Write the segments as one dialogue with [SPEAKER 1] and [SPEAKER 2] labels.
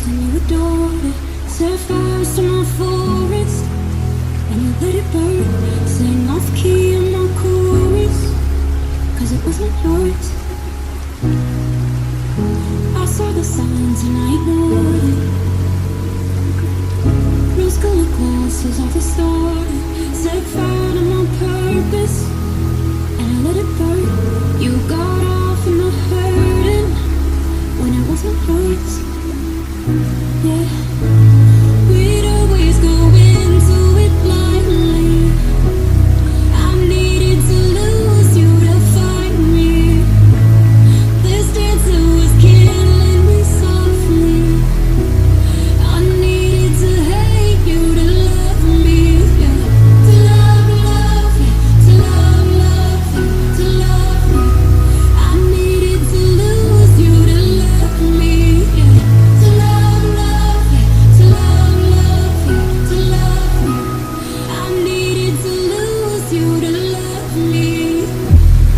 [SPEAKER 1] first and you adored it. Set fires to my forest and you let it burn. Sang off key in my chorus, cause it wasn't yours. I saw the signs and I ignored it. Rose-colored glasses off the start. Set fire to my purpose and I let it burn. You got off in the hurting when it wasn't yours. Yeah, we'd always go into it blindly. I needed to lose you to find me. This dancer was killing me softly. I needed to hate you to love me. Yeah. To love you, to love you, to love me. I needed to lose you to love me. Yeah. To love you, to love you, to love me. I needed to lose you to love me.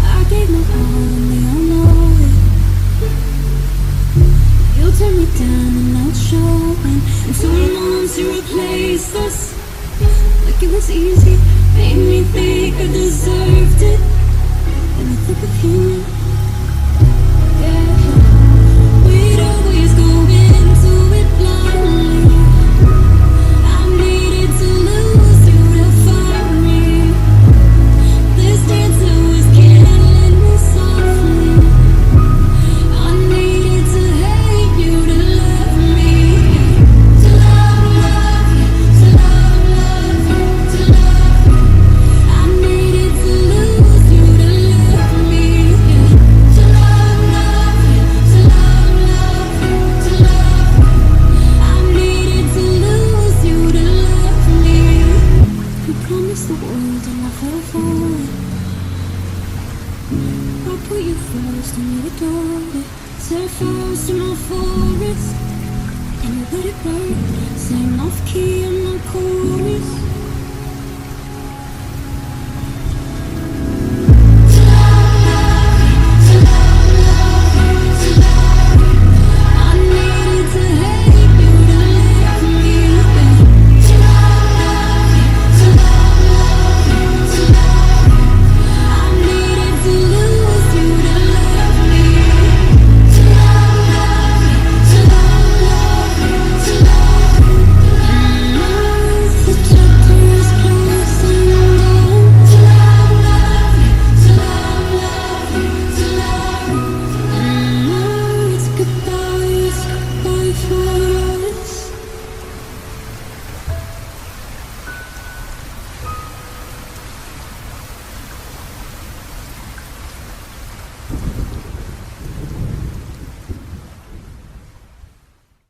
[SPEAKER 1] I gave my all and they all know it. You turned me down and now it's showing. And 2 months you replaced us like it was easy. Made me think I deserved it. And I think of you. Yeah. We'd always go into it blindly. I needed to lose you to find me. This dancer was killing me softly. I needed to hate you to love me. To love you, to love you, to love me. I needed to lose you to love me. To love you, to love you, to love me. I needed to lose you to love me. You promised the world and I fell for it. I put you first and you adored it. Set fires to my forest and you let it burn. Sang off key in my chorus,